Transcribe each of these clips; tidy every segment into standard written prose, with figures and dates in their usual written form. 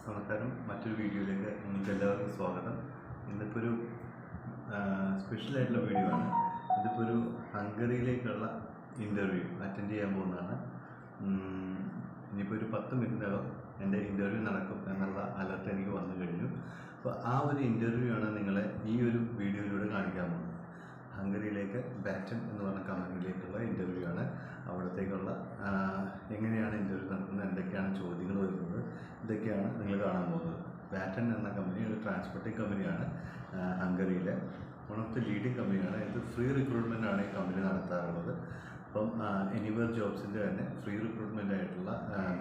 നമസ്കാരം. മറ്റൊരു വീഡിയോയിലേക്ക് നിങ്ങൾക്ക് എല്ലാവർക്കും സ്വാഗതം. ഇന്നിപ്പോൾ ഒരു സ്പെഷ്യലായിട്ടുള്ള വീഡിയോ ആണ്. ഇതിപ്പോൾ ഒരു ഹംഗറിയിലേക്കുള്ള ഇൻ്റർവ്യൂ അറ്റൻഡ് ചെയ്യാൻ പോകുന്നതാണ്. ഇനിയിപ്പോൾ ഒരു 10 മിനിറ്റിനകം എൻ്റെ ഇൻ്റർവ്യൂ നടക്കും എന്നുള്ള അലർട്ട് എനിക്ക് വന്നു കഴിഞ്ഞു. അപ്പോൾ ആ ഒരു ഇൻ്റർവ്യൂ ആണ് നിങ്ങളെ ഈ ഒരു വീഡിയോയിലൂടെ കാണിക്കാൻ പോകുന്നത്. ഹംഗറിയിലേക്ക് ബാറ്റൺ എന്ന് പറഞ്ഞ കമ്പനിയിലേക്കുള്ള ഇൻ്റർവ്യൂ ആണ്. അവിടത്തേക്കുള്ള എങ്ങനെയാണ് ഇൻ്റർവ്യൂ നടക്കുന്നത്, എന്തൊക്കെയാണ് ചോദ്യങ്ങൾ വരുന്നത്, ഇതൊക്കെയാണ് നിങ്ങൾ കാണാൻ പോകുന്നത്. ബാറ്റൺ എന്ന കമ്പനി ഒരു ട്രാൻസ്പോർട്ടിംഗ് കമ്പനിയാണ്. ഹംഗറിയിലെ വൺ ഓഫ് ദി ലീഡിങ് കമ്പനിയാണ്. ഇത് ഫ്രീ റിക്രൂട്ട്മെൻ്റ് ആണ് ഈ കമ്പനി നടത്താറുള്ളത്. അപ്പം എനിവർ ജോബ്സിൻ്റെ തന്നെ ഫ്രീ റിക്രൂട്ട്മെൻ്റ് ആയിട്ടുള്ള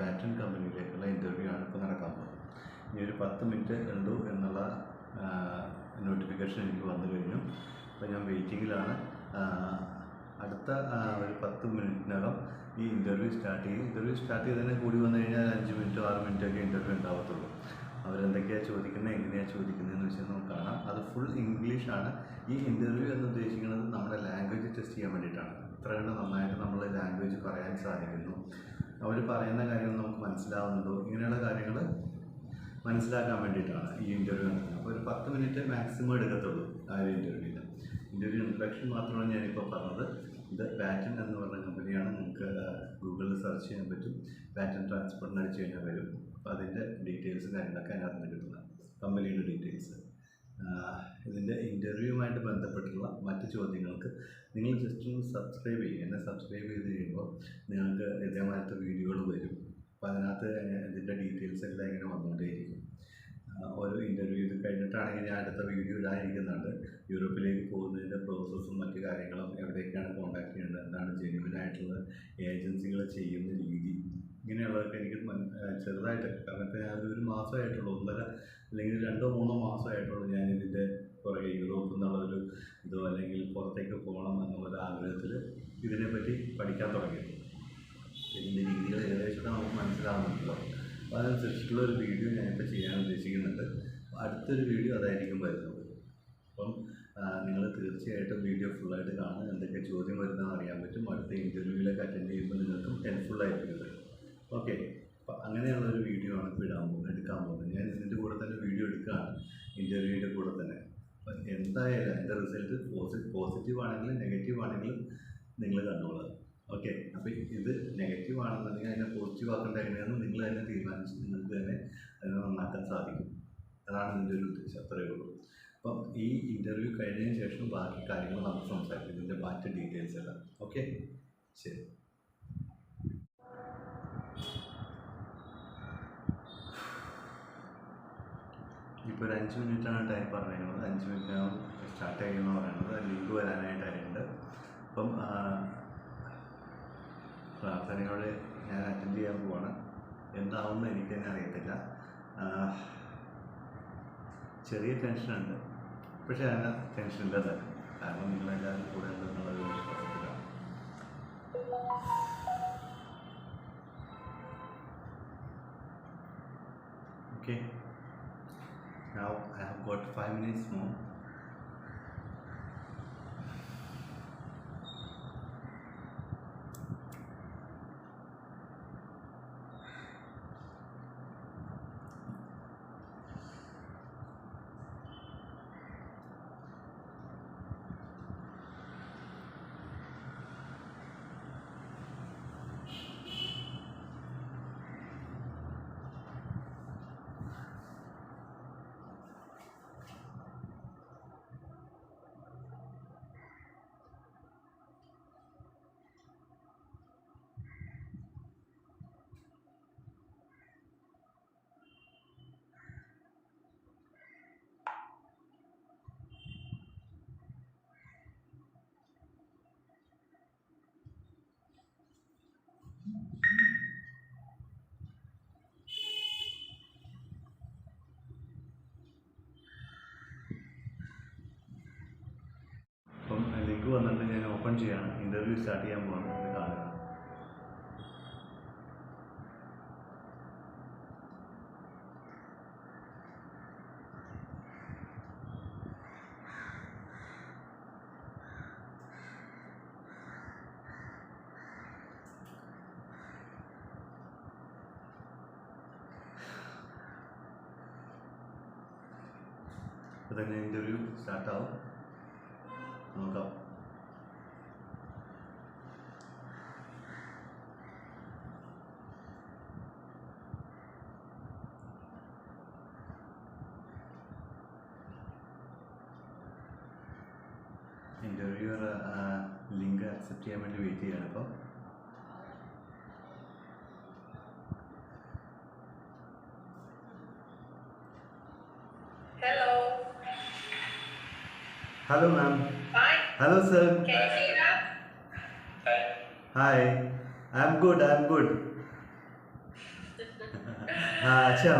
ബാറ്റൺ കമ്പനിയിലേക്കുള്ള ഇൻ്റർവ്യൂ ആണ് ഇപ്പോൾ നടക്കാൻ പോകുന്നത്. ഇനി ഒരു 10 മിനിറ്റ് ഉള്ളൂ എന്നുള്ള നോട്ടിഫിക്കേഷൻ എനിക്ക് വന്നു കഴിഞ്ഞു. അപ്പോൾ ഞാൻ വെയിറ്റിങ്ങിലാണ്. അടുത്ത ഒരു 10 മിനിറ്റിനകം ഈ ഇൻ്റർവ്യൂ സ്റ്റാർട്ട് ചെയ്യും. ഇൻ്റർവ്യൂ സ്റ്റാർട്ട് ചെയ്തതിനെ കൂടി വന്നു കഴിഞ്ഞാൽ 5 മിനിറ്റോ 6 മിനിറ്റോ ഒക്കെ ഇൻ്റർവ്യൂ ഉണ്ടാവത്തുള്ളൂ. അവരെന്തൊക്കെയാണ് ചോദിക്കുന്നത്, എങ്ങനെയാണ് ചോദിക്കുന്നതെന്ന് വെച്ചാൽ നമുക്ക് കാണാം. അത് ഫുൾ ഇംഗ്ലീഷാണ്. ഈ ഇൻ്റർവ്യൂ എന്ന് ഉദ്ദേശിക്കുന്നത് നമ്മുടെ ലാംഗ്വേജ് ടെസ്റ്റ് ചെയ്യാൻ വേണ്ടിയിട്ടാണ്. എത്ര കണ്ട് നന്നായിട്ട് നമ്മൾ ലാംഗ്വേജ് പറയാൻ സാധിക്കുന്നു, അവർ പറയുന്ന കാര്യങ്ങൾ നമുക്ക് മനസ്സിലാവുന്നുണ്ടോ, ഇങ്ങനെയുള്ള കാര്യങ്ങൾ മനസ്സിലാക്കാൻ വേണ്ടിയിട്ടാണ് ഈ ഇൻ്റർവ്യൂ നടത്തുന്നത്. അപ്പോൾ ഒരു 10 മിനിറ്റ് മാക്സിമം എടുക്കത്തുള്ളൂ ആ ഒരു ഇൻ്റർവ്യൂവിൽ. ഇൻ്റർവ്യൂ ഇൻട്രഡക്ഷൻ മാത്രമാണ് ഞാനിപ്പോൾ പറഞ്ഞത്. ഇത് ബാറ്റൺ എന്ന് പറഞ്ഞ കമ്പനിയാണ്. നിങ്ങൾക്ക് ഗൂഗിളിൽ സെർച്ച് ചെയ്യാൻ പറ്റും. ബാറ്റൺ ട്രാൻസ്പോർട്ടിന് അടിച്ച് കഴിഞ്ഞാൽ വരും. അപ്പോൾ അതിൻ്റെ ഡീറ്റെയിൽസും കാര്യങ്ങളൊക്കെ അതിനകത്ത് നിന്ന് കിട്ടുന്നത്, കമ്പനിയുടെ ഡീറ്റെയിൽസ്. ഇതിൻ്റെ ഇൻ്റർവ്യൂവുമായിട്ട് ബന്ധപ്പെട്ടുള്ള മറ്റ് ചോദ്യങ്ങൾക്ക് നിങ്ങൾ ജസ്റ്റ് ഒന്ന് സബ്സ്ക്രൈബ് ചെയ്യുക. എന്നെ സബ്സ്ക്രൈബ് ചെയ്ത് കഴിയുമ്പോൾ നിങ്ങൾക്ക് ഇതേമാതിരത്തെ വീഡിയോകൾ വരും. അപ്പോൾ അതിനകത്ത് ഇതിൻ്റെ ഡീറ്റെയിൽസ് എല്ലാം ഇങ്ങനെ വന്നുകൊണ്ടേയിരിക്കും. ഓരോ ഇൻ്റർവ്യൂ ഇത് കഴിഞ്ഞിട്ടാണെങ്കിൽ ഞാൻ അടുത്ത വീഡിയോ ഇടാനിരിക്കുന്നുണ്ട്. യൂറോപ്പിലേക്ക് പോകുന്നതിൻ്റെ പ്രോസസ്സും മറ്റു കാര്യങ്ങളും, എവിടേക്കാണ് കോൺടാക്ട് ചെയ്യേണ്ടത്, എന്താണ് ജെന്യുവനായിട്ടുള്ള ഏജൻസികൾ ചെയ്യുന്ന രീതി, ഇങ്ങനെയുള്ളതൊക്കെ എനിക്ക് ചെറുതായിട്ട്, കാരണം ഇപ്പോൾ ഞാനൊരു മാസമായിട്ടുള്ളൂ, 1.5 അല്ലെങ്കിൽ 2-3 മാസമായിട്ടുള്ളൂ ഞാൻ ഇതിൻ്റെ പുറകെ യൂറോപ്പിൽ നിന്നുള്ളൊരു ഇതോ അല്ലെങ്കിൽ പുറത്തേക്ക് പോകണം എന്നുള്ളൊരു ആഗ്രഹത്തിൽ ഇതിനെപ്പറ്റി പഠിക്കാൻ തുടങ്ങിയത്. ഇതിൻ്റെ രീതികൾ ഏകദേശം നമുക്ക് മനസ്സിലാവുന്നുണ്ടല്ലോ. അപ്പോൾ അതനുസരിച്ചുള്ള ഒരു വീഡിയോ ഞാനിപ്പോൾ ചെയ്യാൻ ഉദ്ദേശിക്കുന്നുണ്ട്. അടുത്തൊരു വീഡിയോ അതായിരിക്കും വരുന്നത്. അപ്പം നിങ്ങൾ തീർച്ചയായിട്ടും വീഡിയോ ഫുള്ളായിട്ട് കാണുക. എന്തൊക്കെ ചോദ്യം വരുന്നതെന്ന് അറിയാൻ പറ്റും. അടുത്ത ഇൻ്റർവ്യൂവിലൊക്കെ അറ്റൻഡ് ചെയ്യുമ്പോൾ നിങ്ങൾക്കും ഹെൽപ്ഫുള്ളായിരിക്കും ഇത്. ഓക്കെ, അപ്പോൾ അങ്ങനെയുള്ളൊരു വീഡിയോ ആണ് ഇപ്പോൾ എടുക്കാൻ പോകുന്നത്. ഞാൻ ഇതിൻ്റെ കൂടെ തന്നെ വീഡിയോ എടുക്കുകയാണ്, ഇൻ്റർവ്യൂവിൻ്റെ കൂടെ തന്നെ. അപ്പം എന്തായാലും എൻ്റെ റിസൾട്ട് പോസിറ്റീവ് ആണെങ്കിലും നെഗറ്റീവ് ആണെങ്കിലും നിങ്ങൾ കണ്ടോളുക. ഓക്കെ, അപ്പോൾ ഇത് നെഗറ്റീവ് ആണെന്നുണ്ടെങ്കിൽ അതിനെ പോസിറ്റീവ് ആക്കേണ്ട എങ്ങനെയാണെന്ന് നിങ്ങൾ തന്നെ തീരുമാനിച്ച് നിങ്ങൾക്ക് തന്നെ അതിനെ നന്നാക്കാൻ സാധിക്കും. അതാണ് ഇതിൻ്റെ ഒരു ഉദ്ദേശം, അത്രയേ ഉള്ളൂ. അപ്പം ഈ ഇൻ്റർവ്യൂ കഴിഞ്ഞതിന് ശേഷം ബാക്കി കാര്യങ്ങൾ നമുക്ക് സംസാരിക്കും, ഇതിൻ്റെ ബാക്കി ഡീറ്റെയിൽസ് എല്ലാം. ഓക്കെ, ശരി. ഇപ്പോൾ ഒരു 5 മിനിറ്റാണ് ടൈം പറഞ്ഞിരുന്നത്. 5 മിനിറ്റിനകം സ്റ്റാർട്ട് ചെയ്യുമെന്ന് പറയുന്നത്. ലിങ്ക് വരാനായിട്ടായിട്ടുണ്ട്. അപ്പം പ്രാർത്ഥനയോടെ ഞാൻ അറ്റൻഡ് ചെയ്യാൻ പോവാണ്. എന്താവുമെന്ന് എനിക്ക് തന്നെ അറിയത്തില്ല. ചെറിയ ടെൻഷനുണ്ട്, പക്ഷേ അതിന് ടെൻഷനില്ല തന്നെ, കാരണം നിങ്ങളെല്ലാവരും കൂടെ ഉണ്ടെന്നുള്ളൊരു വിശ്വാസത്തിലാണ്. Okay, now I have got 5 minutes more. അപ്പം ലിങ്ക് വന്നിട്ട് ഞാൻ ഓപ്പൺ ചെയ്യാണ്. ഇൻ്റർവ്യൂ സ്റ്റാർട്ട് ചെയ്യാൻ പോകണം. ഇത് കാണുക. അപ്പോൾ തന്നെ ഇൻ്റർവ്യൂ സ്റ്റാർട്ടാവും. നോക്കാം. ഇൻ്റർവ്യൂവർ ലിങ്ക് അക്സെപ്റ്റ് ചെയ്യാൻ വേണ്ടി വെയിറ്റ് ചെയ്യാണ് ഇപ്പോൾ. Hello, ma'am. Hi. Hello, sir. Can you hear us? Hi. I'm good. अच्छा.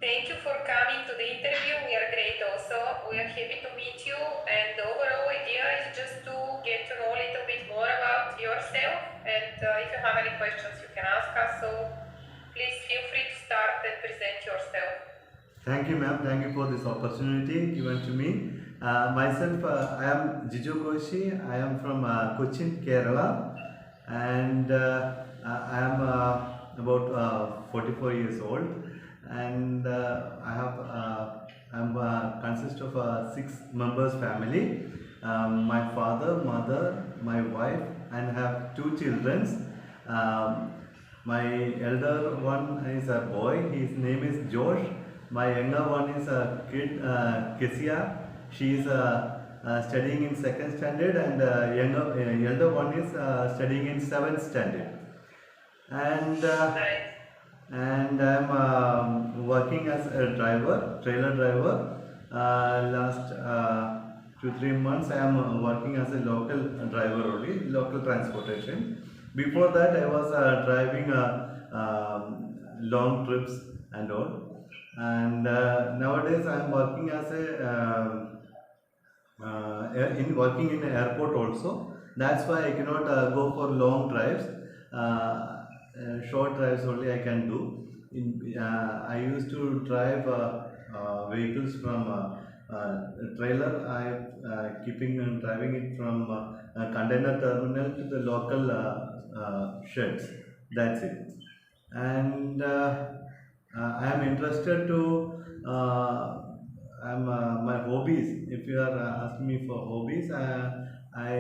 Thank you for coming to the interview. We are great also. We are happy to meet you. And the overall idea is just to get to know a little bit more about yourself. And if you have any questions, you can ask us. So please feel free to start and present yourself. Thank you, ma'am. Thank you for this opportunity given to me. Myself, I am Jiju Koshi. I am from Cochin, Kerala, and I am about 44 years old, and I'm consist of a 6 members family. My father, mother, my wife, and have 2 children. My elder one is a boy. His name is Josh. My younger one is a kid, Kesia. She is studying in 2nd standard, and elder one is studying in 7th standard. And I'm working as a trailer driver. Last 2-3 months I am working as a local driver only, local transportation. Before that I was driving long trips and all. And nowadays I am working as working in an airport also. That's why I cannot go for long drives. Short drives only I can do. I used to drive vehicles from trailer. I driving it from container terminal to the local sheds. That's it. And I am interested to my hobbies. If you are asking me for hobbies, I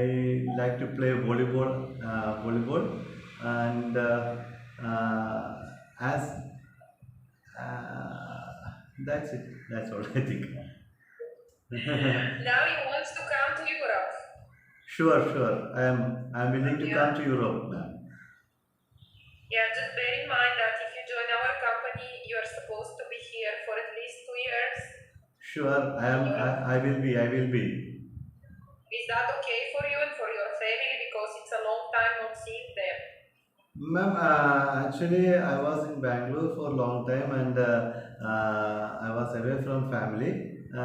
like to play volleyball, and as that's it. That's all I think. Now you want to come to Europe? Sure. I'm willing to come to Europe now. Yeah, just bear in mind that if you join our company, you are supposed to be here for at least 2 years. Sure, I will be. Is that okay for you and for your family? Because it's a long time not seeing them. Ma'am, actually I was in Bangalore for a long time, and I was away from family,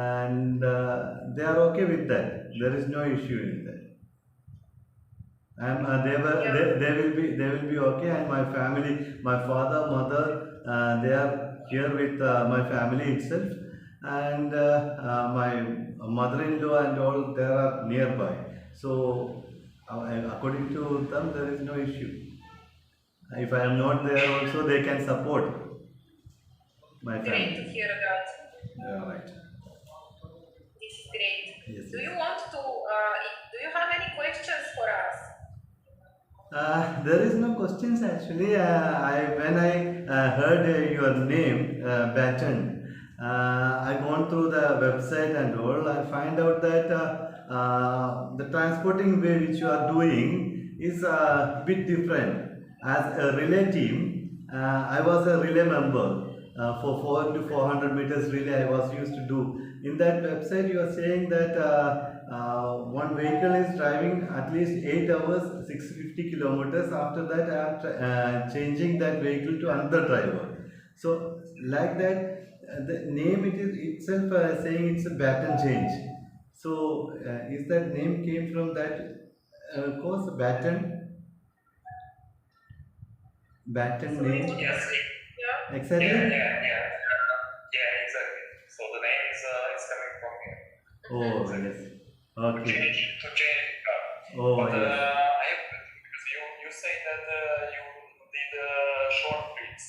and they are okay with that. There is no issue in that. They will be okay, and my family, my father, mother, they are here with my family itself, and my mother-in-law and all, they are nearby. So according to them, there is no issue. If I am not there also, they can support my family. Great to hear that. Yeah, right. This is great. Yes. Do you have any questions for us? There is no questions actually. When I heard your name, Baton, I gone through the website and all. I find out that the transporting way which you are doing is a bit different. As a relay team, I was a relay member for 400 to 400 meters relay. I was used to do. In that website, you are saying that one vehicle is driving at least 8 hours, 650 kilometers. After that, I am changing that vehicle to another driver. So, like that, the name it is itself saying it's a baton change. So, is that name came from that course, baton? Baton name? Yes. Yeah. Exactly? Yeah, exactly. So the name is coming from here. Oh, yes. Okay. To change it up. Oh, But yes. I have, because you say that you did short trips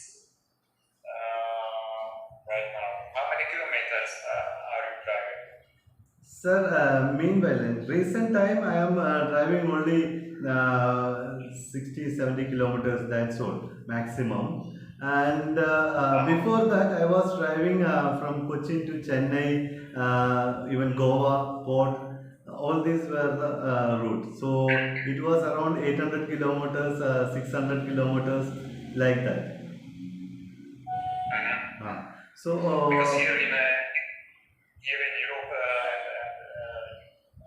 right now. How many kilometers are Sir, meanwhile, in recent time, I am driving only 60, 70 kilometers, that's all, maximum. And before that, I was driving from Cochin to Chennai, even Goa, Port. All these were the routes. So it was around 800 kilometers, 600 kilometers, like that. So Because here in Europe,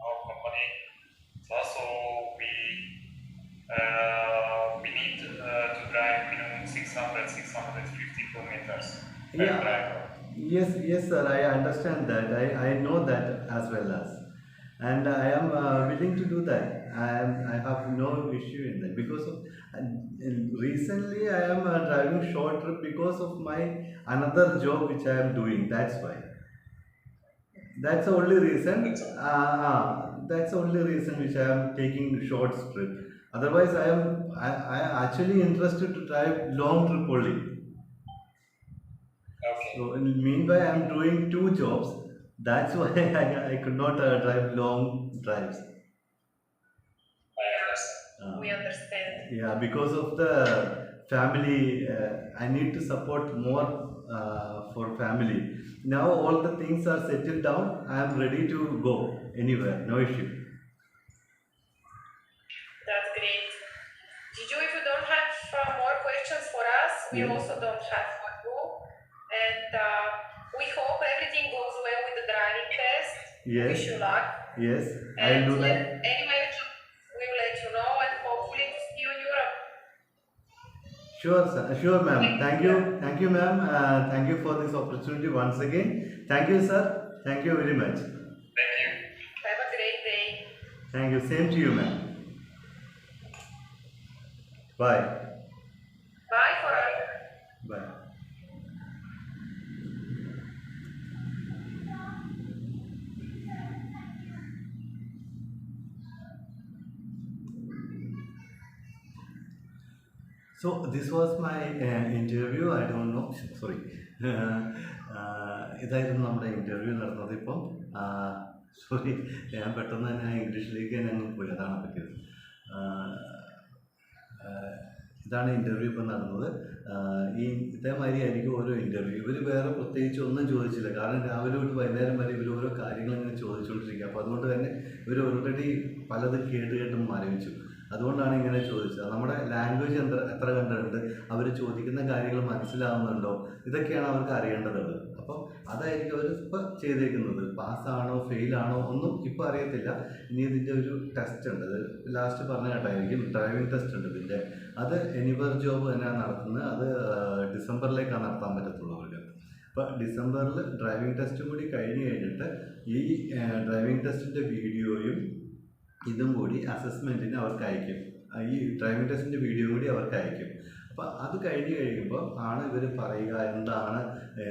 our company also we need to drive minimum 650 kilometers per Yeah. driver. Yes, sir. I understand that. I know that as well as, and I am willing to do that. I have no issue in that because of, recently I am driving short trip because of my another job which I am doing. That's why. That's the only reason. That's the only reason which I am taking short trip. Otherwise, I am actually interested to drive long trip only. Okay. So in meanwhile, I'm doing 2 jobs. That's why I could not drive long drives. I understand. We understand. Yeah, because of the family, I need to support more for family. Now all the things are settled down. I am ready to go anywhere, no issue. That's great. Giju, if you don't have more questions for us, we Yeah. also don't have for you. And we hope everything goes well with the driving test. Yes. Wish you luck. Yes, And I'll do that. anyway, we will let you know and hopefully to see you in Europe. Sure, sir. Sure, ma'am. Thank you, ma'am. Thank you for this opportunity once again. Thank you, sir. Thank you very much. Thank you. Have a great day. Thank you. Same to you, ma'am. Bye. Bye for us. Bye. So this was my interview. I don't know. Sorry. ഇതായിരുന്നു നമ്മുടെ interview നടന്നത്. ഇപ്പം sorry, ഞാൻ പെട്ടെന്ന് തന്നെ ഇംഗ്ലീഷിലേക്ക് തന്നെ അങ്ങ് പോയി, അതാണ് പറ്റിയത്. ഇതാണ് ഇൻ്റർവ്യൂ ഇപ്പം നടന്നത്. ഇതേമാതിരി ആയിരിക്കും ഓരോ ഇൻ്റർവ്യൂ. ഇവർ വേറെ പ്രത്യേകിച്ച് ഒന്നും ചോദിച്ചില്ല, കാരണം രാവിലെ തൊട്ട് വൈകുന്നേരം വരെ ഇവർ ഓരോ കാര്യങ്ങൾ ഇങ്ങനെ ചോദിച്ചുകൊണ്ടിരിക്കുക. അപ്പോൾ അതുകൊണ്ട് തന്നെ ഇവർ ഓൾറെഡി പലതും കേട്ട് മരവിച്ചു. അതുകൊണ്ടാണ് ഇങ്ങനെ ചോദിച്ചത്. നമ്മുടെ ലാംഗ്വേജ് എത്ര കണ്ടിട്ടുണ്ട്, അവർ ചോദിക്കുന്ന കാര്യങ്ങൾ മനസ്സിലാവുന്നുണ്ടോ, ഇതൊക്കെയാണ് അവർക്ക് അറിയേണ്ടതുള്ളത്. അപ്പം അതായിരിക്കും അവർ ഇപ്പോൾ ചെയ്തേക്കുന്നത്. പാസ്സാണോ ഫെയിലാണോ ഒന്നും ഇപ്പോൾ അറിയത്തില്ല. ഇനി ഇതിൻ്റെ ഒരു ടെസ്റ്റ് ഉണ്ട്, അത് ലാസ്റ്റ് പറഞ്ഞ കേട്ടായിരിക്കും. ഡ്രൈവിംഗ് ടെസ്റ്റ് ഉണ്ട് ഇതിൻ്റെ. അത് എനിവർ ജോബ് തന്നെയാണ് നടത്തുന്നത്. അത് ഡിസംബറിലേക്കാണ് നടത്താൻ പറ്റത്തുള്ളൂ അവർക്ക്. അപ്പോൾ ഡിസംബറിൽ ഡ്രൈവിംഗ് ടെസ്റ്റും കൂടി കഴിഞ്ഞിട്ട് ഈ ഡ്രൈവിംഗ് ടെസ്റ്റിൻ്റെ വീഡിയോയും ഇതും കൂടി അസസ്മെൻറ്റിന് അവർക്ക് അയക്കും. ഈ ഡ്രൈവിംഗ് ടെസ്റ്റിൻ്റെ വീഡിയോ കൂടി അവർക്ക് അയക്കും. അപ്പോൾ അത് കഴിയുമ്പോൾ ആണ് ഇവർ പറയുക എന്താണ്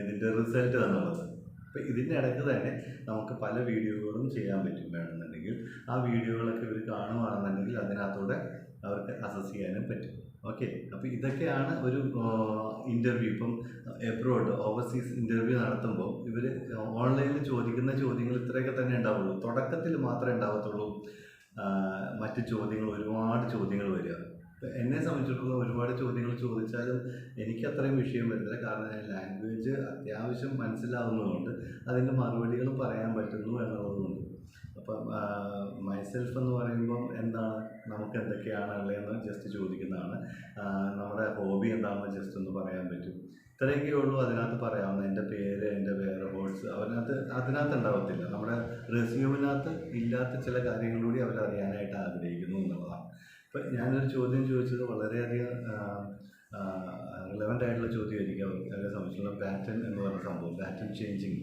ഇതിൻ്റെ റിസൾട്ട് എന്നുള്ളത്. അപ്പോൾ ഇതിൻ്റെ ഇടയ്ക്ക് തന്നെ നമുക്ക് പല വീഡിയോകളും ചെയ്യാൻ പറ്റും. വേണമെന്നുണ്ടെങ്കിൽ ആ വീഡിയോകളൊക്കെ ഇവർ കാണുകയാണെന്നുണ്ടെങ്കിൽ അതിനകത്തൂടെ അവർക്ക് അസസ് ചെയ്യാനും പറ്റും. ഓക്കെ, അപ്പോൾ ഇതൊക്കെയാണ് ഒരു ഇൻ്റർവ്യൂ. ഇപ്പം എബ്രോഡ് ഓവർസീസ് ഇൻ്റർവ്യൂ നടത്തുമ്പോൾ ഇവർ ഓൺലൈനിൽ ചോദിക്കുന്ന ചോദ്യങ്ങൾ ഇത്രയൊക്കെ തന്നെ ഉണ്ടാവുള്ളൂ. തുടക്കത്തിൽ മാത്രമേ ഉണ്ടാവത്തുള്ളൂ മറ്റ് ചോദ്യങ്ങൾ, ഒരുപാട് ചോദ്യങ്ങൾ വരിക. എന്നെ സംബന്ധിച്ചിടത്തോളം ഒരുപാട് ചോദ്യങ്ങൾ ചോദിച്ചാലും എനിക്ക് അത്രയും വിഷയം വരുന്നില്ല, കാരണം ലാംഗ്വേജ് അത്യാവശ്യം മനസ്സിലാവുന്നതുകൊണ്ട് അതിൻ്റെ മറുപടികൾ പറയാൻ പറ്റുന്നു എന്നുള്ളതുകൊണ്ട്. അപ്പം മൈസെൽഫ് എന്ന് പറയുമ്പം എന്താണ്, നമുക്ക് എന്തൊക്കെയാണ് ഉള്ളതെന്ന് ജസ്റ്റ് ചോദിക്കുന്നതാണ്. നമ്മുടെ ഹോബി എന്താണെന്ന് ജസ്റ്റ് ഒന്ന് പറയാൻ പറ്റും. ഇത്രയൊക്കെ ഉള്ളൂ അതിനകത്ത് പറയാവുന്ന. എൻ്റെ പേര്, എൻ്റെ വേറെ ഹോട്ട്സ് അതിനകത്ത് ഉണ്ടാവത്തില്ല. നമ്മുടെ റെസ്യൂമിനകത്ത് ഇല്ലാത്ത ചില കാര്യങ്ങളൂടി അവർ അറിയാനായിട്ട് ആഗ്രഹിക്കുന്നു എന്നുള്ളതാണ്. ഇപ്പം ഞാനൊരു ചോദ്യം ചോദിച്ചത് വളരെയധികം റിലവൻ്റ് ആയിട്ടുള്ള ചോദ്യമായിരിക്കും അവർക്ക്. അവരെ സംബന്ധിച്ചുള്ള പാറ്റേൺ എന്ന് പറയുന്ന സംഭവം, പാറ്റേൺ ചേഞ്ചിങ്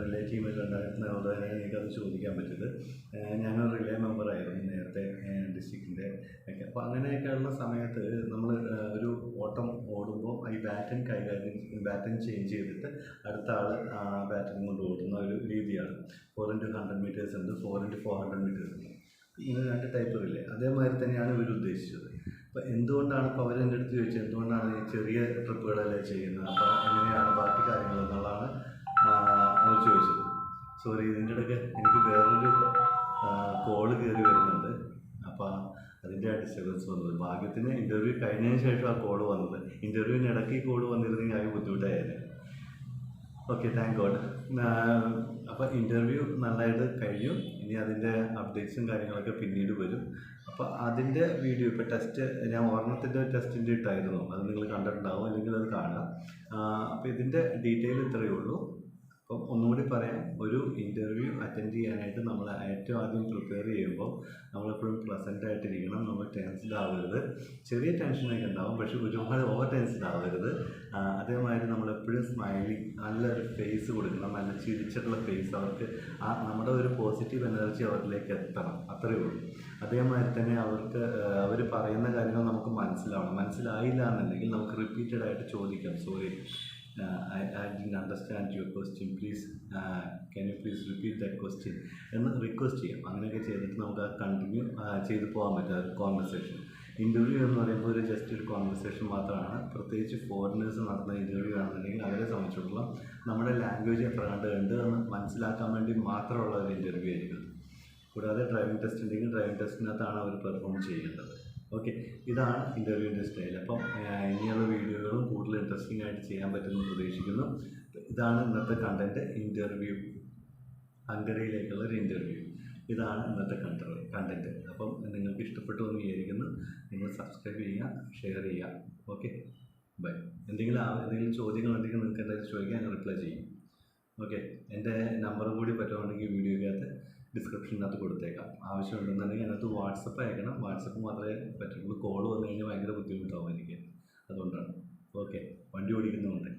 റിലേറ്റീവ് ഉണ്ടായിരുന്നതുകൊണ്ട് തന്നെ എനിക്കത് ചോദിക്കാൻ പറ്റിയത്. ഞാനൊരു റിലേ മെമ്പറായിരുന്നു നേരത്തെ ഡിസ്ട്രിക്റ്റിൻ്റെ ഒക്കെ. അപ്പോൾ അങ്ങനെയൊക്കെയുള്ള സമയത്ത് നമ്മൾ ഒരു ഓട്ടം ഓടുമ്പോൾ ഈ ബാറ്റൺ ചേഞ്ച് ചെയ്തിട്ട് അടുത്ത ആൾ ബാറ്റൺ കൊണ്ട് ഓടുന്ന ഒരു രീതിയാണ്. 4x100 മീറ്റേഴ്സ് ഉണ്ട്, 4x400 മീറ്റേഴ്സ് ഉണ്ട്. ഇങ്ങനെ 2 ടൈപ്പ് റിലേ. അതേമാതിരി തന്നെയാണ് ഇവർ ഉദ്ദേശിച്ചത്. അപ്പോൾ എന്തുകൊണ്ടാണ്, ഇപ്പോൾ അവരെൻ്റെ അടുത്ത് ചോദിച്ചത് എന്തുകൊണ്ടാണ് ഈ ചെറിയ ട്രിപ്പുകളല്ലേ ചെയ്യുന്നത്, അപ്പോൾ എങ്ങനെയാണ് ബാക്കി കാര്യങ്ങൾ എന്നുള്ളതാണ് അവർ ചോദിച്ചത്. സോറി, ഇതിൻ്റെ ഇടയ്ക്ക് എനിക്ക് വേറൊരു കോള് കയറി വരുന്നുണ്ട്. അപ്പോൾ അതിൻ്റെ ഡിസ്റ്റർബൻസ് വന്നത്. ഭാഗ്യത്തിന് ഇൻ്റർവ്യൂ കഴിഞ്ഞതിന് ശേഷം ആ കോള് വന്നത്. ഇൻ്റർവ്യൂവിന് ഇടയ്ക്ക് ഈ കോള് വന്നിരുന്നെങ്കിൽ ആകെ ബുദ്ധിമുട്ടായിരുന്നു. Okay, thank God. അപ്പോൾ ഇൻ്റർവ്യൂ നന്നായിട്ട് കഴിഞ്ഞു. ഇനി അതിൻ്റെ അപ്ഡേറ്റ്സും കാര്യങ്ങളൊക്കെ പിന്നീട് വരും. അപ്പോൾ അതിൻ്റെ വീഡിയോ ഇപ്പോൾ ടെസ്റ്റ് ഞാൻ ഓർമ്മത്തിൻ്റെ ടെസ്റ്റിൻ്റെ ഇട്ടായിരുന്നു, അത് നിങ്ങൾ കണ്ടിട്ടുണ്ടാവും, അല്ലെങ്കിൽ അത് കാണാം. അപ്പോൾ ഇതിൻ്റെ ഡീറ്റെയിൽ ഇത്രയേ ഉള്ളൂ. അപ്പം ഒന്നുകൂടി പറയാം, ഒരു ഇൻ്റർവ്യൂ അറ്റൻഡ് ചെയ്യാനായിട്ട് നമ്മൾ ഏറ്റവും ആദ്യം പ്രിപ്പയർ ചെയ്യുമ്പോൾ നമ്മളെപ്പോഴും പ്ലസൻ്റ് ആയിട്ടിരിക്കണം. നമ്മൾ ടെൻസ്ഡ് ആവരുത്. ചെറിയ ടെൻഷനൊക്കെ ഉണ്ടാവും, പക്ഷേ ഒരുപാട് ഓവർ ടെൻസ്ഡ് ആവരുത്. അതേമാതിരി നമ്മളെപ്പോഴും സ്മൈലിങ്, നല്ലൊരു ഫേസ് കൊടുക്കണം, നല്ല ചിരിച്ചിട്ടുള്ള ഫേസ്. അവർക്ക് നമ്മുടെ ഒരു പോസിറ്റീവ് എനർജി അവരിലേക്ക് എത്തണം, അത്രയേ ഉള്ളൂ. അതേമാതിരി തന്നെ അവർ പറയുന്ന കാര്യങ്ങൾ നമുക്ക് മനസ്സിലായില്ല എന്നുണ്ടെങ്കിൽ നമുക്ക് റിപ്പീറ്റഡ് ആയിട്ട് ചോദിക്കാം. Sorry, I didn't understand your question. Please, can you please repeat that question? എന്ന് റിക്വസ്റ്റ് ചെയ്യാം. അങ്ങനെയൊക്കെ ചെയ്തിട്ട് നമുക്ക് കണ്ടിന്യൂ ചെയ്ത് പോകാൻ പറ്റും കോൺവെർസേഷൻ. ഇൻ്റർവ്യൂ എന്ന് പറയുമ്പോൾ ഒരു ജസ്റ്റ് ഒരു കോൺവെർസേഷൻ മാത്രമാണ്. പ്രത്യേകിച്ച് ഫോറിനേഴ്സ് നടത്തുന്ന ഇൻ്റർവ്യൂ ആണെന്നുണ്ടെങ്കിൽ അവരെ സംബന്ധിച്ചിടത്തോളം നമ്മുടെ ലാംഗ്വേജ് എത്ര കണ്ട് എന്ന് മനസ്സിലാക്കാൻ വേണ്ടി മാത്രമുള്ള ഒരു ഇൻ്റർവ്യൂ ആയിരിക്കും. കൂടാതെ ഡ്രൈവിംഗ് ടെസ്റ്റ് ഉണ്ടെങ്കിൽ ഡ്രൈവിംഗ് ടെസ്റ്റിനകത്താണ് അവർ പെർഫോം ചെയ്യേണ്ടത്. ഓക്കെ, ഇതാണ് ഇൻ്റർവ്യൂവിൻ്റെ സ്റ്റൈൽ. അപ്പം ഇനിയുള്ള വീഡിയോകളും കൂടുതൽ ഇൻട്രസ്റ്റിംഗ് ആയിട്ട് ചെയ്യാൻ പറ്റുമെന്ന് പ്രതീക്ഷിക്കുന്നു. ഇതാണ് ഇന്നത്തെ കണ്ടൻറ്റ്. Interview, ഹംഗറിയിലേക്കുള്ളൊരു interview. ഇതാണ് ഇന്നത്തെ കണ്ടൻറ്റ്. അപ്പം നിങ്ങൾക്ക് ഇഷ്ടപ്പെട്ടു എന്ന് വിചാരിക്കുന്നു. നിങ്ങൾ സബ്സ്ക്രൈബ് ചെയ്യുക, ഷെയർ ചെയ്യുക. Okay, bye. എന്തെങ്കിലും ചോദ്യങ്ങളുണ്ടെങ്കിൽ നിങ്ങൾക്ക് എന്തായാലും ചോദിക്കാൻ ഞാൻ റിപ്ലൈ ചെയ്യും. ഓക്കെ, എൻ്റെ നമ്പറും കൂടി പറ്റുവാണെങ്കിൽ വീഡിയോയ്ക്കകത്ത് ഡിസ്ക്രിപ്ഷനകത്ത് കൊടുത്തേക്കാം. ആവശ്യമുണ്ടെന്നുണ്ടെങ്കിൽ അതിനകത്ത് വാട്സപ്പ് അയക്കണം. വാട്സപ്പ് മാത്രമേ പറ്റുള്ളൂ. കോൾ വന്നു കഴിഞ്ഞാൽ ഭയങ്കര ബുദ്ധിമുട്ടാവും എനിക്ക്, അതുകൊണ്ടാണ്. ഓക്കെ, വണ്ടി ഓടിക്കുന്നുണ്ട്.